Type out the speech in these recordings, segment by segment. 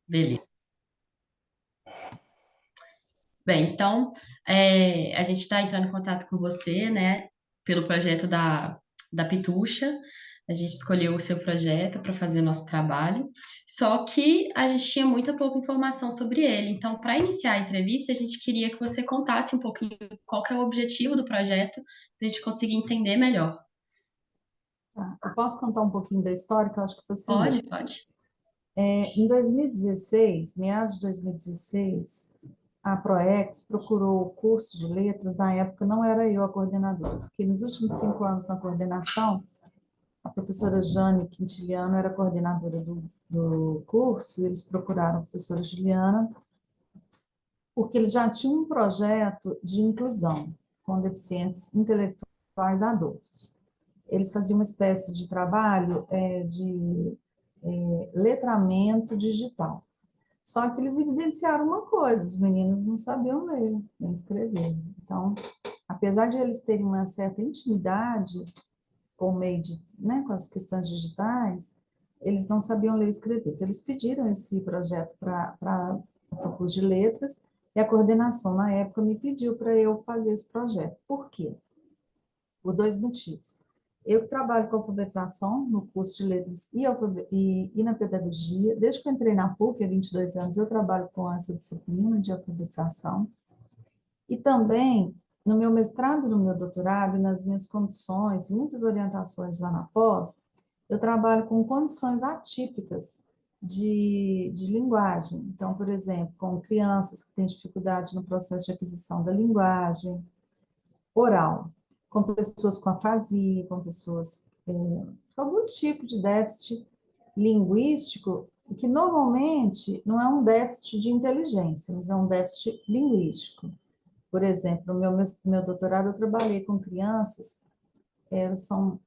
Beleza. Bem, então, a gente está entrando em contato com você, né, pelo projeto da Pitucha. A gente escolheu o seu projeto para fazer nosso trabalho, só que a gente tinha muita pouca informação sobre ele. Então, para iniciar a entrevista, a gente queria que você contasse um pouquinho qual que é o objetivo do projeto, para a gente conseguir entender melhor. Tá? Eu posso contar um pouquinho da história, que eu acho que Pode, facilita. pode. Em 2016, meados de 2016, a ProEx procurou o curso de letras, na época não era eu a coordenadora, porque nos últimos 5 anos na coordenação, a professora Jane Quintiliano era coordenadora do curso, e eles procuraram a professora Juliana, porque eles já tinham um projeto de inclusão com deficientes intelectuais adultos. Eles faziam uma espécie de trabalho de letramento digital. Só que eles evidenciaram uma coisa: os meninos não sabiam ler nem escrever. Então, apesar de eles terem uma certa intimidade com o meio de, né, com as questões digitais, eles não sabiam ler e escrever. Então, eles pediram esse projeto para o curso de letras, e a coordenação, na época, me pediu para eu fazer esse projeto. Por quê? Por dois motivos. Eu trabalho com alfabetização no curso de letras e na pedagogia. Desde que eu entrei na PUC, há 22 anos, eu trabalho com essa disciplina de alfabetização. E também, no meu mestrado e no meu doutorado, e nas minhas condições, muitas orientações lá na pós, eu trabalho com condições atípicas de linguagem. Então, por exemplo, com crianças que têm dificuldade no processo de aquisição da linguagem oral, com pessoas com afasia, com pessoas com algum tipo de déficit linguístico, que normalmente não é um déficit de inteligência, mas é um déficit linguístico. Por exemplo, no meu doutorado eu trabalhei com crianças, elas são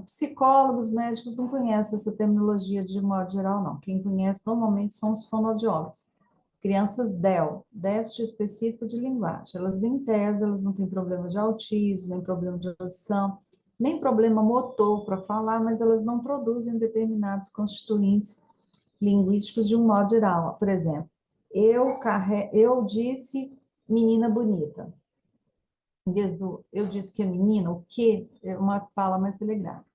psicólogos, médicos não conhecem essa terminologia de modo geral, não. Quem conhece normalmente são os fonoaudiólogos. Crianças DEL, déficit específico de linguagem. Elas, em tese, elas não têm problema de autismo, nem problema de audição, nem problema motor para falar, mas elas não produzem determinados constituintes linguísticos de um modo geral. Por exemplo, eu disse menina bonita. Em vez do eu disse que é menina, o que é uma fala mais telegrada.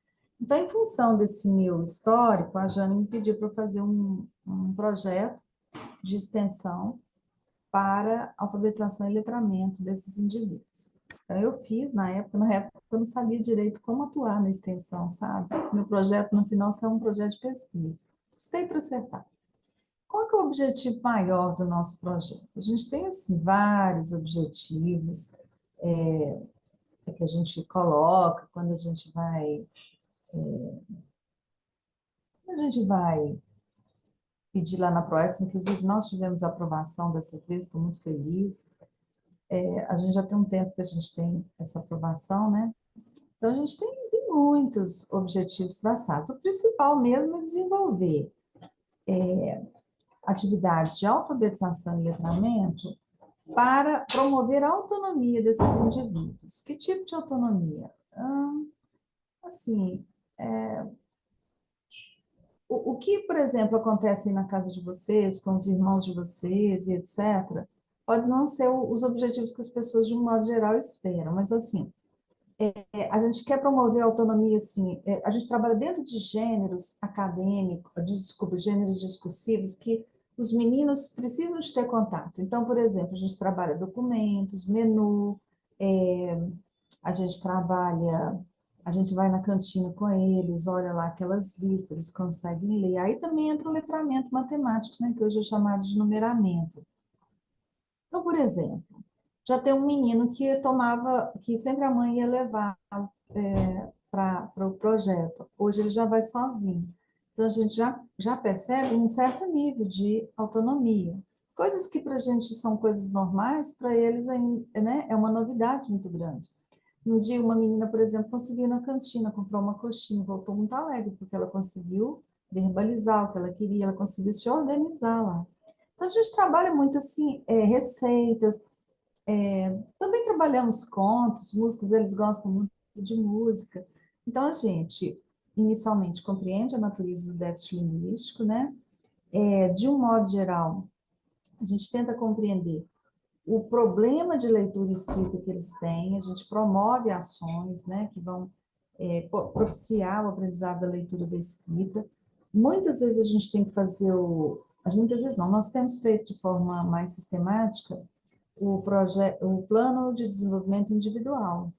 Então, em função desse meu histórico, a Jane me pediu para fazer um projeto de extensão para alfabetização e letramento desses indivíduos. Então, eu fiz na época eu não sabia direito como atuar na extensão, sabe? Meu projeto, no final, é um projeto de pesquisa. Custei para acertar. Qual que é o objetivo maior do nosso projeto? A gente tem, assim, vários objetivos que a gente coloca quando a gente vai pedir lá na ProEx. Inclusive nós tivemos aprovação dessa vez, estou muito feliz. A gente já tem um tempo que a gente tem essa aprovação, né? Então a gente tem muitos objetivos traçados. O principal mesmo é desenvolver atividades de alfabetização e letramento para promover a autonomia desses indivíduos. Que tipo de autonomia? Assim, o que, por exemplo, acontece aí na casa de vocês, com os irmãos de vocês e etc., pode não ser os objetivos que as pessoas, de um modo geral, esperam, mas, assim, a gente quer promover a autonomia, assim, a gente trabalha dentro de gêneros acadêmicos, desculpa, gêneros discursivos, que os meninos precisam de ter contato. Então, por exemplo, a gente trabalha documentos, menu, a gente trabalha, a gente vai na cantina com eles, olha lá aquelas listas, eles conseguem ler. Aí também entra o letramento matemático, né, que hoje é chamado de numeramento. Então, por exemplo, já tem um menino que sempre a mãe ia levar para o projeto. Hoje ele já vai sozinho. Então, a gente já percebe um certo nível de autonomia. Coisas que para a gente são coisas normais, para eles né, é uma novidade muito grande. Um dia, uma menina, por exemplo, conseguiu ir na cantina, comprou uma coxinha, voltou muito alegre, porque ela conseguiu verbalizar o que ela queria, ela conseguiu se organizar lá. Então, a gente trabalha muito assim, receitas, também trabalhamos contos, músicas, eles gostam muito de música. Então, a gente inicialmente compreende a natureza do déficit linguístico, né? De um modo geral, a gente tenta compreender o problema de leitura e escrita que eles têm, a gente promove ações, né, que vão propiciar o aprendizado da leitura e da escrita. Muitas vezes a gente tem que fazer muitas vezes não, nós temos feito de forma mais sistemática o plano de desenvolvimento individual.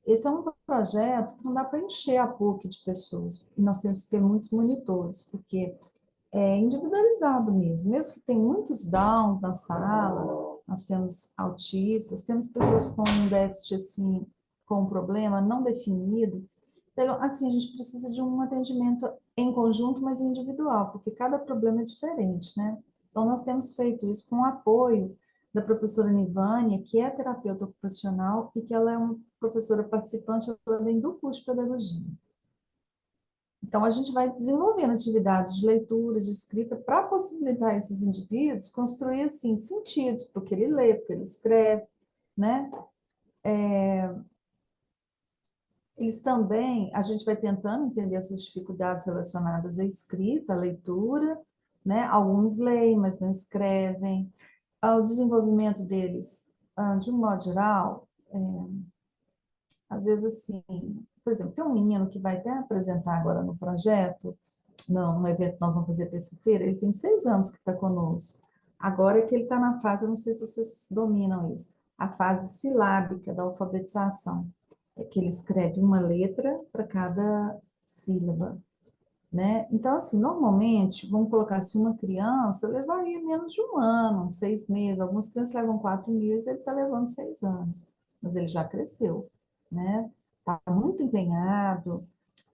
Esse é um projeto que não dá para encher a PUC de pessoas, e nós temos que ter muitos monitores, porque é individualizado mesmo que tem muitos downs na sala, nós temos autistas, temos pessoas com um déficit, assim, com um problema não definido, então, assim, a gente precisa de um atendimento em conjunto, mas individual, porque cada problema é diferente, né? Então, nós temos feito isso com o apoio da professora Nivânia, que é terapeuta ocupacional e que ela é uma professora participante também do curso de pedagogia. Então, a gente vai desenvolvendo atividades de leitura, de escrita, para possibilitar esses indivíduos construir, assim, sentidos, porque ele lê, porque ele escreve, né? Eles também, a gente vai tentando entender essas dificuldades relacionadas à escrita, à leitura, né? Alguns leem, mas não escrevem. O desenvolvimento deles, de um modo geral, às vezes assim, por exemplo, tem um menino que vai até apresentar agora no projeto, não, no evento que nós vamos fazer terça-feira, ele tem 6 anos que está conosco. Agora é que ele está na fase, eu não sei se vocês dominam isso, a fase silábica da alfabetização. É que ele escreve uma letra para cada sílaba, né? Então, assim, normalmente, vamos colocar assim, uma criança levaria menos de um ano, 6 meses. Algumas crianças levam 4 meses, ele está levando 6 anos. Mas ele já cresceu, né? Está muito empenhado.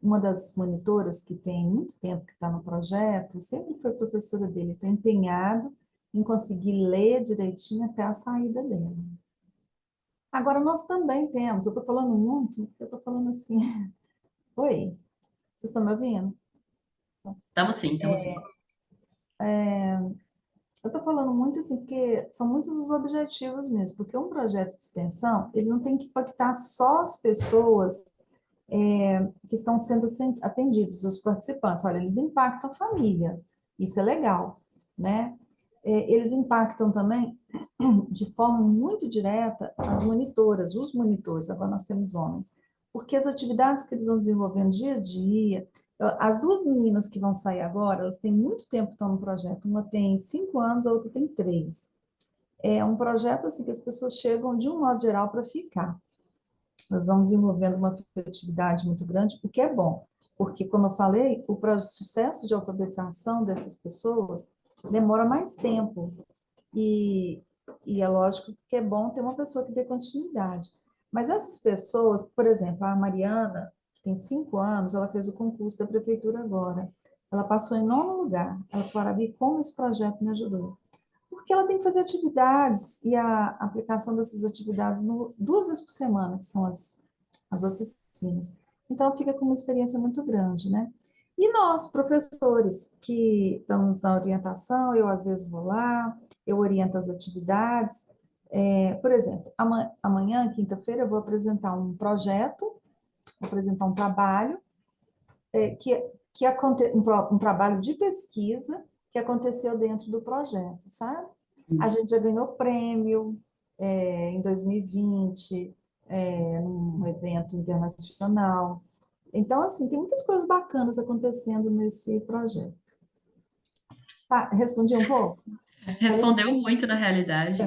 Uma das monitoras que tem muito tempo que está no projeto, sempre foi professora dele, está empenhado em conseguir ler direitinho até a saída dela. Agora, nós também temos, eu estou falando muito, porque eu estou falando assim, oi, vocês estão me ouvindo? Estamos sim, estamos sim. Eu estou falando muito assim, porque são muitos os objetivos mesmo, porque um projeto de extensão, ele não tem que impactar só as pessoas que estão sendo atendidos, os participantes. Olha, eles impactam a família, isso é legal, né? Eles impactam também, de forma muito direta, as monitoras, os monitores, agora nós temos homens, porque as atividades que eles vão desenvolvendo dia a dia, as duas meninas que vão sair agora, elas têm muito tempo que estão no projeto, uma tem 5 anos, a outra tem 3. É um projeto assim que as pessoas chegam, de um modo geral, para ficar. Nós vamos desenvolvendo uma atividade muito grande, o que é bom, porque, como eu falei, o processo de alfabetização dessas pessoas demora mais tempo, e, e é lógico que é bom ter uma pessoa que dê continuidade. Mas essas pessoas, por exemplo, a Mariana, que tem 5 anos, ela fez o concurso da prefeitura agora. Ela passou em nono lugar. Ela falou, Arabi, como esse projeto me ajudou? Porque ela tem que fazer atividades e a aplicação dessas atividades 2 vezes por semana, que são as oficinas. Então, fica com uma experiência muito grande, né? E nós, professores, que estamos na orientação, eu às vezes vou lá, eu oriento as atividades. Por exemplo, amanhã, quinta-feira, eu vou apresentar um projeto, vou apresentar um trabalho, um trabalho de pesquisa que aconteceu dentro do projeto, sabe? A gente já ganhou prêmio em 2020, num evento internacional. Então, assim, tem muitas coisas bacanas acontecendo nesse projeto. Tá, respondi um pouco? Falei? Respondeu muito na realidade.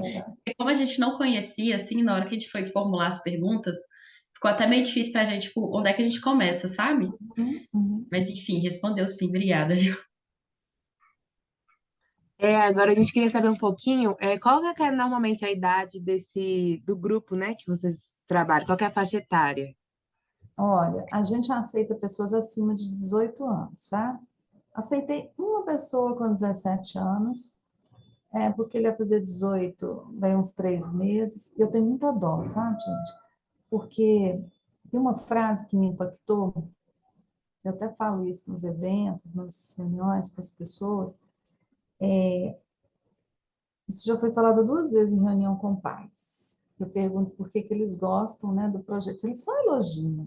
E como a gente não conhecia, assim, na hora que a gente foi formular as perguntas, ficou até meio difícil pra gente, tipo, onde é que a gente começa, sabe? Uhum. Mas enfim, respondeu sim, obrigada, viu? Agora a gente queria saber um pouquinho, qual que é normalmente a idade do grupo, né, que vocês trabalham? Qual que é a faixa etária? Olha, a gente aceita pessoas acima de 18 anos, sabe? Aceitei uma pessoa com 17 anos, porque ele ia fazer 18, daí uns 3 meses. Eu tenho muita dó, sabe, gente? Porque tem uma frase que me impactou, eu até falo isso nos eventos, nas reuniões com as pessoas. Isso já foi falado 2 vezes em reunião com pais. Eu pergunto por que que eles gostam, né, do projeto. Eles só elogiam,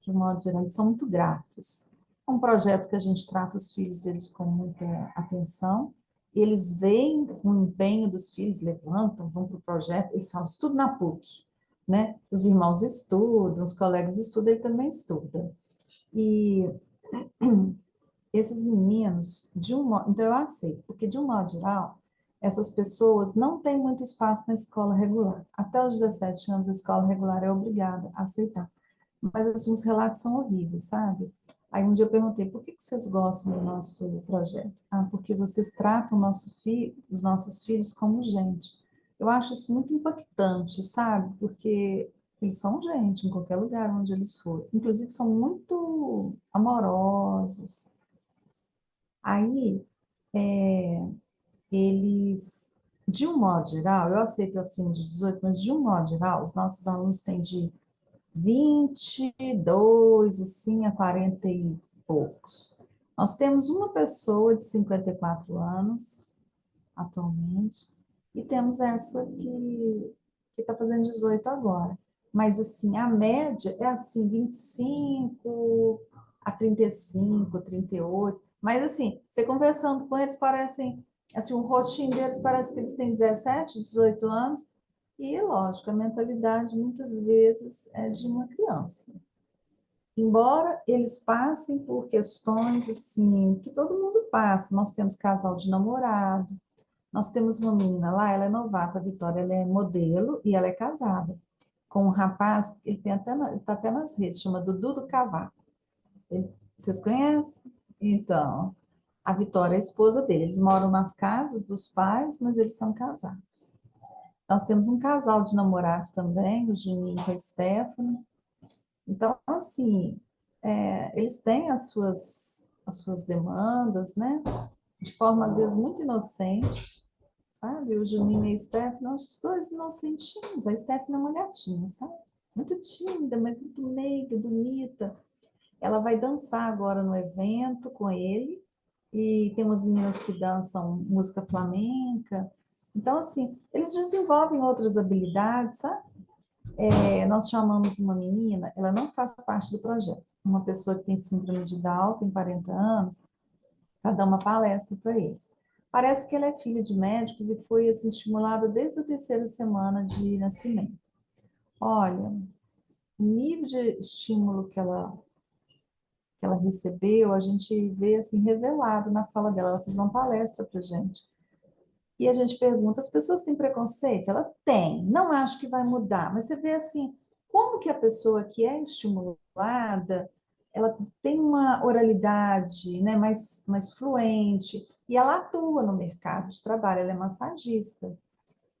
de um modo geral, eles são muito gratos. É um projeto que a gente trata os filhos deles com muita atenção. Eles veem o empenho dos filhos, levantam, vão para o projeto, eles falam, estudo na PUC, né? Os irmãos estudam, os colegas estudam, ele também estuda. E esses meninos, então eu aceito, porque de um modo geral, essas pessoas não têm muito espaço na escola regular. Até os 17 anos, a escola regular é obrigada a aceitar. Mas assim, os relatos são horríveis, sabe? Aí um dia eu perguntei, por que que vocês gostam do nosso projeto? Ah, porque vocês tratam os nossos filhos como gente. Eu acho isso muito impactante, sabe? Porque eles são gente em qualquer lugar onde eles forem. Inclusive, são muito amorosos. Aí, é, eles, de um modo geral, eu aceito acima de 18, mas de um modo geral, os nossos alunos têm de 22 assim, a 40 e poucos. Nós temos uma pessoa de 54 anos, atualmente, e temos essa que está fazendo 18 agora. Mas, assim, a média é, assim, 25 a 35, 38. Mas, assim, você conversando com eles, parecem, assim, o rostinho deles parece que eles têm 17, 18 anos, e, lógico, a mentalidade muitas vezes é de uma criança. Embora eles passem por questões assim, que todo mundo passa, nós temos casal de namorado, nós temos uma menina lá, ela é novata, a Vitória, ela é modelo e ela é casada com um rapaz, ele tem até, tá até nas redes, chama Dudu do Cavaco. Vocês conhecem? Então, a Vitória é a esposa dele, eles moram nas casas dos pais, mas eles são casados. Nós temos um casal de namorados também, o Juninho com a Stephanie. Então, assim, eles têm as suas demandas, né? De forma, às vezes, muito inocente, sabe? O Juninho e a Stephanie, os dois inocentinhos. A Stephanie é uma gatinha, sabe? Muito tímida, mas muito meiga, bonita. Ela vai dançar agora no evento com ele. E tem umas meninas que dançam música flamenca. Então, assim, eles desenvolvem outras habilidades, sabe? Nós chamamos uma menina, ela não faz parte do projeto, uma pessoa que tem síndrome de Down, tem 40 anos, para dar uma palestra para eles. Parece que ela é filha de médicos e foi assim, estimulada desde a terceira semana de nascimento. Olha, o nível de estímulo que ela recebeu, a gente vê assim, revelado na fala dela. Ela fez uma palestra para gente. E a gente pergunta, as pessoas têm preconceito? Ela tem, não acho que vai mudar, mas você vê assim, como que a pessoa que é estimulada, ela tem uma oralidade, né, mais fluente, e ela atua no mercado de trabalho, ela é massagista.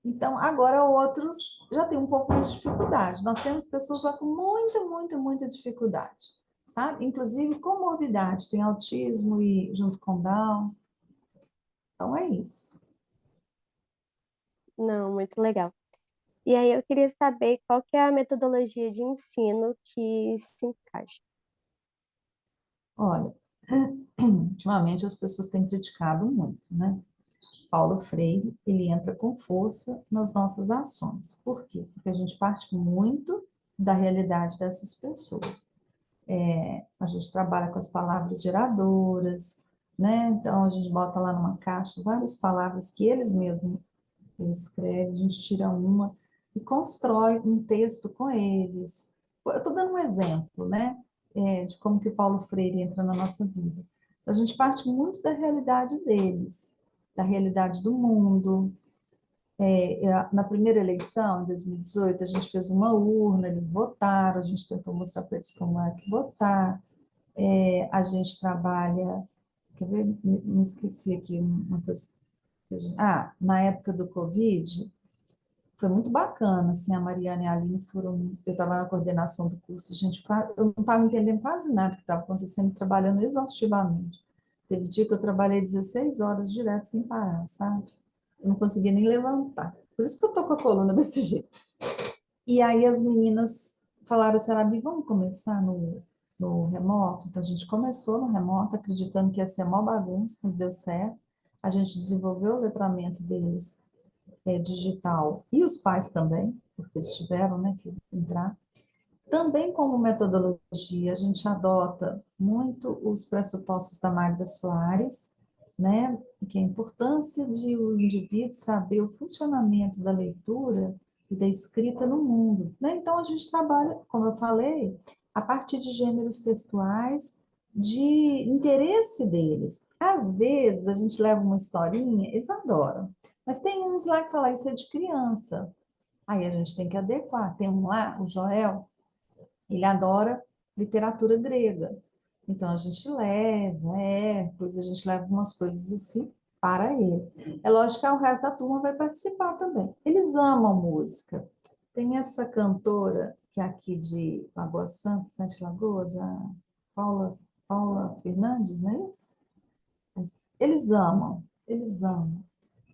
Então, agora outros já têm um pouco mais de dificuldade. Nós temos pessoas lá com muita, muita, muita dificuldade, sabe? Inclusive comorbidade, tem autismo e junto com Down. Então, é isso. Não, muito legal. E aí eu queria saber qual que é a metodologia de ensino que se encaixa. Olha, ultimamente as pessoas têm criticado muito, né? Paulo Freire, ele entra com força nas nossas ações. Por quê? Porque a gente parte muito da realidade dessas pessoas. A gente trabalha com as palavras geradoras, né? Então a gente bota lá numa caixa várias palavras que eles mesmos escrevem, a gente tira uma e constrói um texto com eles. Eu estou dando um exemplo, né? De como que o Paulo Freire entra na nossa vida. A gente parte muito da realidade deles, da realidade do mundo. Na primeira eleição, em 2018, a gente fez uma urna, eles votaram, a gente tentou mostrar para eles como é que votar. A gente trabalha, quer ver? Me esqueci aqui uma coisa. Na época do Covid, foi muito bacana, assim, a Mariana e a Aline foram, eu estava na coordenação do curso, eu não estava entendendo quase nada que estava acontecendo, trabalhando exaustivamente. Teve dia que eu trabalhei 16 horas direto sem parar, sabe? Eu não conseguia nem levantar. Por isso que eu tô com a coluna desse jeito. E aí as meninas falaram assim, Arabi, vamos começar no remoto? Então a gente começou no remoto, acreditando que ia ser uma bagunça, mas deu certo. A gente desenvolveu o letramento deles digital e os pais também, porque eles tiveram, né, que entrar. Também como metodologia, a gente adota muito os pressupostos da Magda Soares, né, que é a importância de o indivíduo saber o funcionamento da leitura e da escrita no mundo, né? Então, a gente trabalha, como eu falei, a partir de gêneros textuais, de interesse deles. Às vezes, a gente leva uma historinha, eles adoram, mas tem uns lá que falam, isso é de criança. Aí a gente tem que adequar. Tem um lá, o Joel, ele adora literatura grega. Então a gente leva, depois a gente leva umas coisas assim para ele. É lógico que o resto da turma vai participar também. Eles amam música. Tem essa cantora que é aqui de Lagoa Santa, Sete Lagoas, a Paula Fernandes, não é isso? Eles amam, eles amam.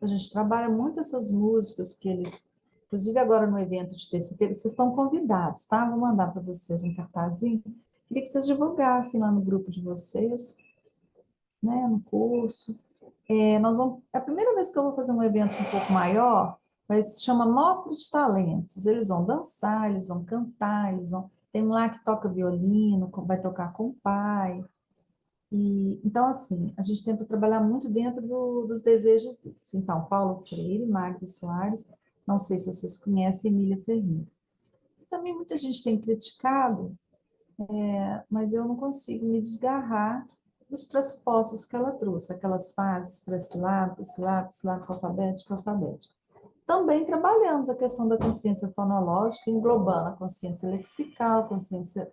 A gente trabalha muito essas músicas que eles, inclusive agora no evento de terça-feira, vocês estão convidados, tá? Vou mandar para vocês um cartazinho. Queria que vocês divulgassem lá no grupo de vocês, né, no curso. É a primeira vez que eu vou fazer um evento um pouco maior, mas se chama Mostra de Talentos. Eles vão dançar, eles vão cantar, tem um lá que toca violino, vai tocar com o pai. Então, assim, a gente tenta trabalhar muito dentro dos desejos deles. Então, Paulo Freire, Magda Soares, não sei se vocês conhecem Emília Ferreira. Também muita gente tem criticado, mas eu não consigo me desgarrar dos pressupostos que ela trouxe, aquelas fases para silábico, silábico, silábico alfabético, alfabético. Também trabalhamos a questão da consciência fonológica, englobando a consciência lexical, consciência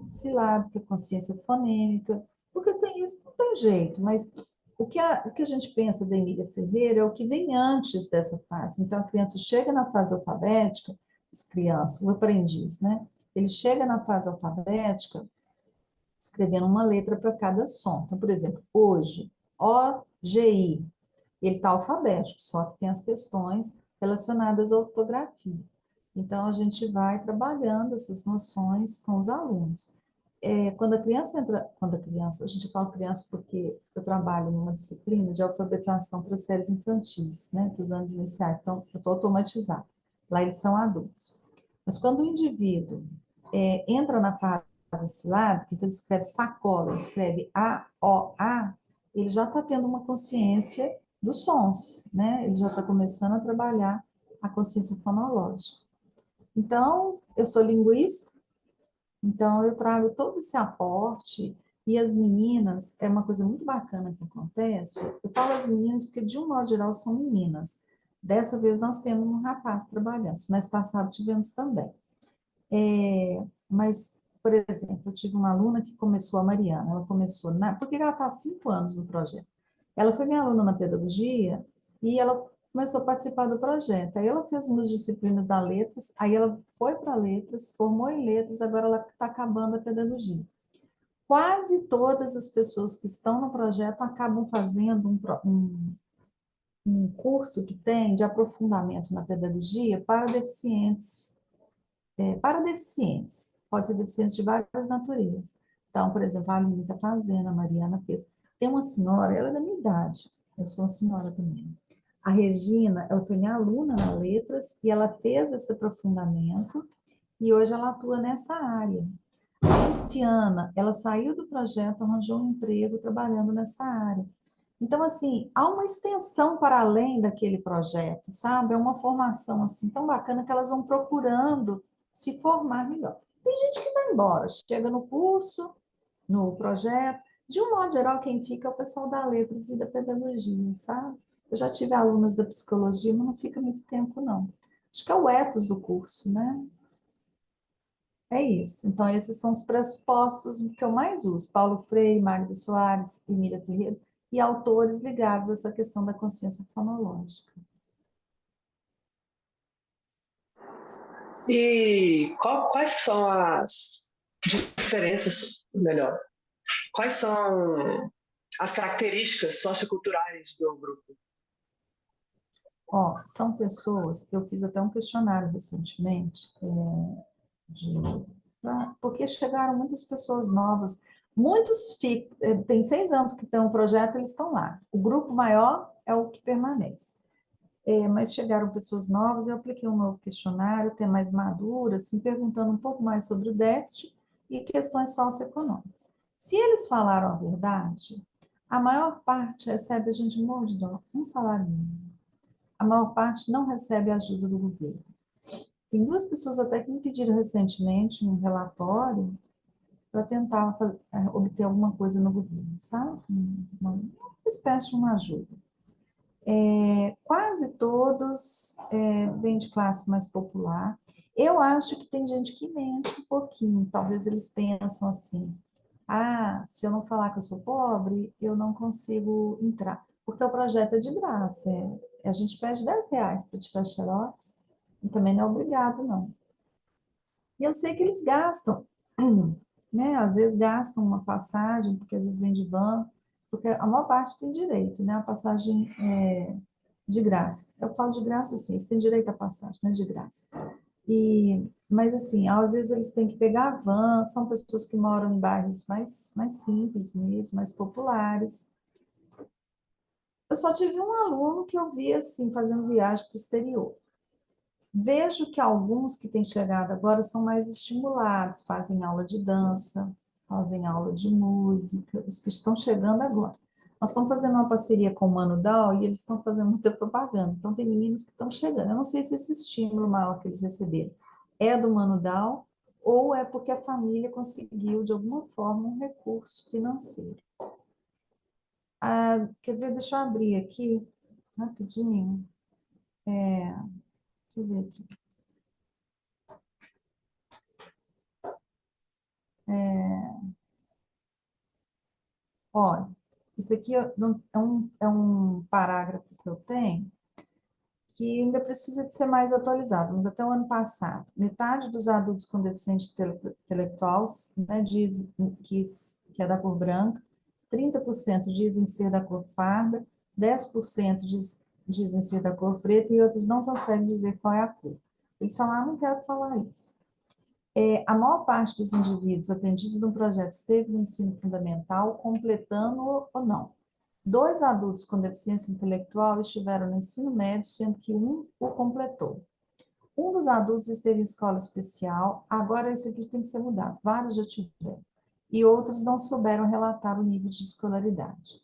silábica, consciência fonêmica, porque sem isso não tem jeito, mas o que a gente pensa da Emília Ferreira é o que vem antes dessa fase. Então, a criança chega na fase alfabética, as crianças, o aprendiz, né? Ele chega na fase alfabética escrevendo uma letra para cada som. Então, por exemplo, hoje, O-G-I, ele está alfabético, só que tem as questões relacionadas à ortografia. Então, a gente vai trabalhando essas noções com os alunos. A gente fala criança porque eu trabalho numa disciplina de alfabetização para séries infantis, né, para os anos iniciais, então eu estou automatizado. Lá eles são adultos. Mas quando o indivíduo entra na fase silábica, então ele escreve sacola, ele escreve A-O-A, ele já está tendo uma consciência dos sons, né? Ele já está começando a trabalhar a consciência fonológica. Então, eu sou linguista, então eu trago todo esse aporte, e as meninas, é uma coisa muito bacana que acontece, eu falo as meninas porque, de um modo geral, são meninas. Dessa vez nós temos um rapaz trabalhando, mas passado tivemos também. Mas, por exemplo, eu tive uma aluna que começou, a Mariana, ela começou, porque ela está há 5 anos no projeto. Ela foi minha aluna na pedagogia e ela começou a participar do projeto. Aí ela fez umas disciplinas da letras, aí ela foi para letras, formou em letras, agora ela está acabando a pedagogia. Quase todas as pessoas que estão no projeto acabam fazendo um curso que tem de aprofundamento na pedagogia para deficientes. Pode ser deficientes de várias naturezas. Então, por exemplo, a Aline está fazendo, a Mariana fez. Tem uma senhora, ela é da minha idade, eu sou uma senhora também. A Regina, ela foi minha aluna na Letras e ela fez esse aprofundamento e hoje ela atua nessa área. A Luciana, ela saiu do projeto, arranjou um emprego trabalhando nessa área. Então, assim, há uma extensão para além daquele projeto, sabe? É uma formação, assim, tão bacana que elas vão procurando se formar melhor. Tem gente que vai embora, chega no curso, no projeto. De um modo geral, quem fica é o pessoal da letras e da pedagogia, sabe? Eu já tive alunas da psicologia, mas não fica muito tempo, não. Acho que é o ethos do curso, né? É isso. Então, esses são os pressupostos que eu mais uso. Paulo Freire, Magda Soares, Emília Ferreira, e autores ligados a essa questão da consciência fonológica. E quais são as diferenças, melhor, quais são as características socioculturais do grupo? São pessoas, eu fiz até um questionário recentemente, porque chegaram muitas pessoas novas, muitos tem 6 anos que estão no projeto, eles estão lá. O grupo maior é o que permanece. mas chegaram pessoas novas, eu apliquei um novo questionário, até mais maduro, assim, perguntando um pouco mais sobre o déficit e questões socioeconômicas. Se eles falaram a verdade, a maior parte recebe, a gente morre de dó, um salário mínimo. A maior parte não recebe ajuda do governo. Tem duas pessoas até que me pediram recentemente um relatório para tentar obter alguma coisa no governo, sabe? Uma espécie de uma ajuda. Quase todos vêm de classe mais popular. Eu acho que tem gente que mente um pouquinho, talvez eles pensam assim, se eu não falar que eu sou pobre, eu não consigo entrar, porque o projeto é de graça, a gente pede R$ 10 para tirar xerox, e também não é obrigado, não. E eu sei que eles gastam, né? Às vezes gastam uma passagem, porque às vezes vem de van, porque a maior parte tem direito, né? A passagem de graça. Eu falo de graça, sim, eles têm direito à passagem, não é de graça. Mas assim, às vezes eles têm que pegar a van, são pessoas que moram em bairros mais simples mesmo, mais populares. Eu só tive um aluno que eu vi assim, fazendo viagem para o exterior. Vejo que alguns que têm chegado agora são mais estimulados, fazem aula de dança, fazem aula de música, os que estão chegando agora. Nós estamos fazendo uma parceria com o Mano Dal e eles estão fazendo muita propaganda. Então, tem meninos que estão chegando. Eu não sei se esse estímulo maior que eles receberam é do Mano Dal ou é porque a família conseguiu, de alguma forma, um recurso financeiro. Quer ver? Deixa eu abrir aqui, rapidinho. Deixa eu ver aqui. Olha, isso aqui é um parágrafo que eu tenho que ainda precisa de ser mais atualizado, mas até o ano passado, metade dos adultos com deficiência intelectual, né, diz que é da cor branca, 30% dizem ser da cor parda, 10% dizem ser da cor preta e outros não conseguem dizer qual é a cor. Eles falaram, não quero falar isso. A maior parte dos indivíduos atendidos no projeto esteve no ensino fundamental, completando ou não. 2 adultos com deficiência intelectual estiveram no ensino médio, sendo que um o completou. Um dos adultos esteve em escola especial, agora isso aqui tem que ser mudado, vários já tiveram. E outros não souberam relatar o nível de escolaridade.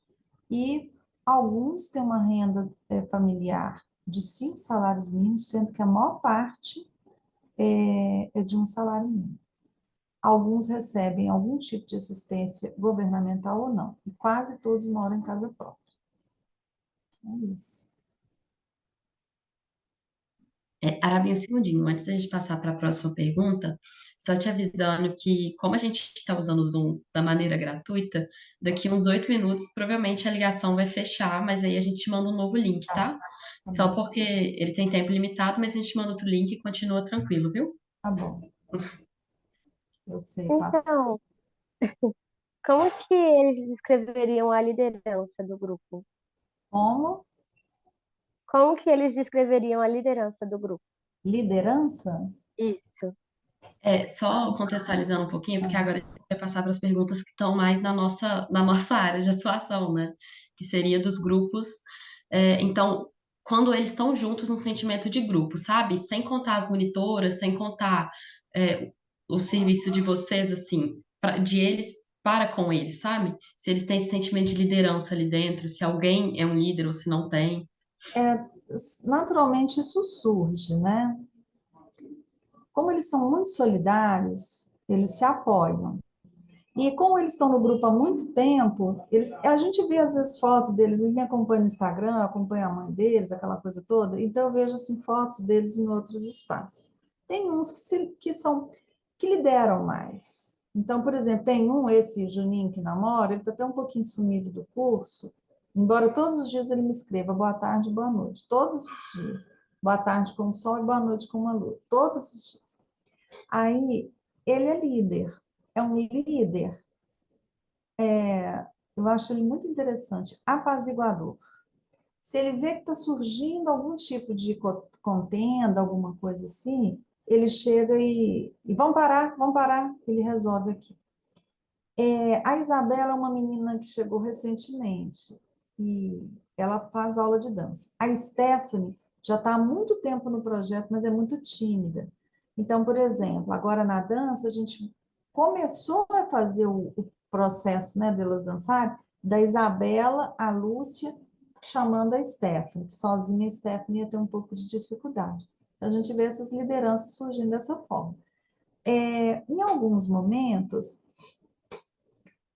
E alguns têm uma renda familiar de 5 salários mínimos, sendo que a maior parte é de um salário mínimo. Alguns recebem algum tipo de assistência governamental ou não, e quase todos moram em casa própria. É isso. Arabi, um segundinho, antes da gente passar para a próxima pergunta, só te avisando que, como a gente está usando o Zoom da maneira gratuita, daqui uns 8 minutos, provavelmente a ligação vai fechar, mas aí a gente te manda um novo link, Tá, tá? tá Só bom. porque ele tem tempo limitado, mas a gente manda outro link e continua tranquilo, viu? Tá bom. Eu sei, faço. Então, como que eles descreveriam a liderança do grupo? Como Como que eles descreveriam a liderança do grupo? liderança? Isso. Só contextualizando um pouquinho, porque Ah, agora a gente vai passar para as perguntas que estão mais na nossa área de atuação, né? Que seria dos grupos. Então, quando eles estão juntos no sentimento de grupo, sabe? Sem contar as monitoras, sem contar o serviço de vocês, assim, de eles para com eles, sabe? Se eles têm esse sentimento de liderança ali dentro, se alguém é um líder ou se não tem. naturalmente isso surge, né? Como eles são muito solidários, eles se apoiam. E como eles estão no grupo há muito tempo, a gente vê às vezes fotos deles, eles me acompanham no Instagram, acompanham a mãe deles, aquela coisa toda, então eu vejo assim, fotos deles em outros espaços. Tem uns que lideram mais. Então, por exemplo, tem esse Juninho que namora, ele está até um pouquinho sumido do curso, embora todos os dias ele me escreva boa tarde, boa noite, todos os dias. Boa tarde com o sol e boa noite com a lua, todos os dias. Aí, ele é líder, é um líder, eu acho ele muito interessante, apaziguador. Se ele vê que está surgindo algum tipo de contenda, alguma coisa assim, ele chega e vamos parar, ele resolve aqui. A Isabela é uma menina que chegou recentemente e ela faz aula de dança. A Stephanie já está há muito tempo no projeto, mas é muito tímida. Então, por exemplo, agora na dança, a gente começou a fazer o processo, né, delas dançarem, da Isabela, a Lúcia, chamando a Stephanie, que sozinha a Stephanie ia ter um pouco de dificuldade. Então, a gente vê essas lideranças surgindo dessa forma. Em alguns momentos,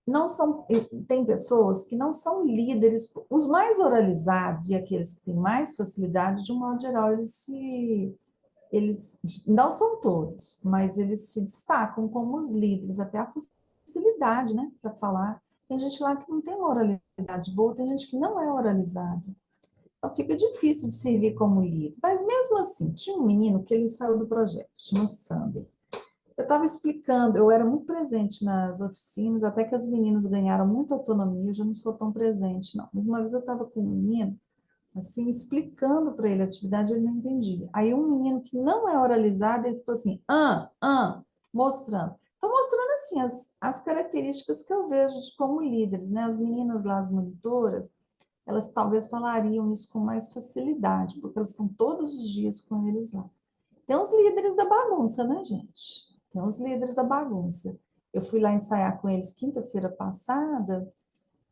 não são, tem pessoas que não são líderes, os mais oralizados e aqueles que têm mais facilidade, de um modo geral, eles não são todos, mas eles se destacam como os líderes, até a facilidade, né, para falar. Tem gente lá que não tem uma oralidade boa, tem gente que não é oralizada. Então fica difícil de servir como líder. Mas mesmo assim, tinha um menino que ele saiu do projeto, chama Sander. Eu estava explicando, eu era muito presente nas oficinas, até que as meninas ganharam muita autonomia, eu já não sou tão presente, não. Mas uma vez eu estava com um menino, assim, explicando para ele a atividade, ele não entendia. Aí um menino que não é oralizado, ele ficou assim, mostrando. Estou mostrando, assim, as características que eu vejo como líderes, né? As meninas lá, as monitoras, elas talvez falariam isso com mais facilidade, porque elas estão todos os dias com eles lá. Tem os líderes da bagunça, né, gente? Tem os líderes da bagunça. Eu fui lá ensaiar com eles quinta-feira passada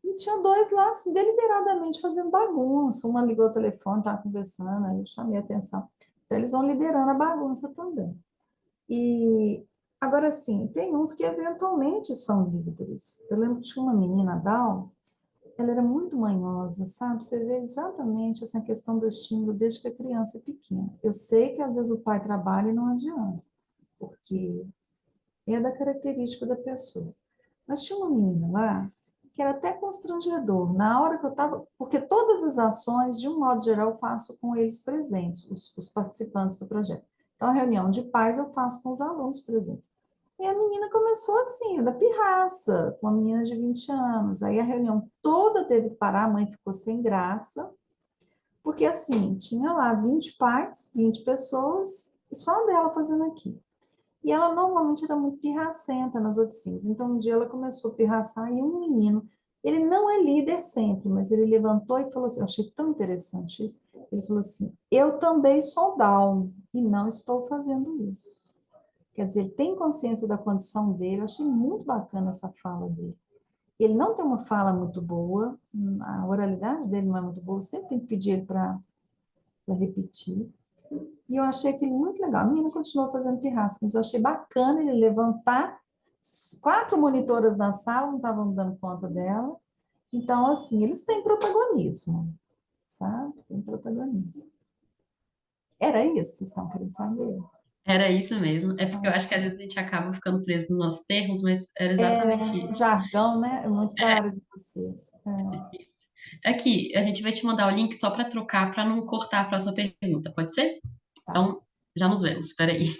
e tinha dois lá, assim, deliberadamente fazendo bagunça. Uma ligou o telefone, estava conversando, aí eu chamei a atenção. Então, eles vão liderando a bagunça também. E agora, assim, tem uns que eventualmente são líderes. Eu lembro que tinha uma menina, Dal, ela era muito manhosa, sabe? Você vê exatamente essa questão do estímulo desde que a criança é pequena. Eu sei que às vezes o pai trabalha e não adianta, porque é da característica da pessoa. Mas tinha uma menina lá que era até constrangedor. Na hora que eu estava. Porque todas as ações, de um modo geral, eu faço com eles presentes, os participantes do projeto. Então, a reunião de pais eu faço com os alunos presentes. E a menina começou assim, da pirraça, com uma menina de 20 anos. Aí a reunião toda teve que parar, a mãe ficou sem graça, porque assim, tinha lá 20 pais, 20 pessoas, e só dela fazendo aquilo. E ela normalmente era muito pirracenta nas oficinas. Então, um dia ela começou a pirraçar e um menino, ele não é líder sempre, mas ele levantou e falou assim, eu achei tão interessante isso. Ele falou assim, eu também sou down e não estou fazendo isso. Quer dizer, ele tem consciência da condição dele, eu achei muito bacana essa fala dele. Ele não tem uma fala muito boa, a oralidade dele não é muito boa, sempre tem que pedir ele para repetir. E eu achei aquilo muito legal. A menina continuou fazendo pirraça, mas eu achei bacana ele levantar. 4 monitoras na sala não estavam dando conta dela. Então, assim, eles têm protagonismo, sabe? Tem protagonismo. Era isso que vocês estão querendo saber? Era isso mesmo. É porque eu acho que às vezes a gente acaba ficando preso nos nossos termos, mas era exatamente O isso. jargão, né? É muito da área de vocês. Isso. Aqui, a gente vai te mandar o link só para trocar, para não cortar a próxima pergunta, pode ser? Tá. Então, já nos vemos. Espera aí.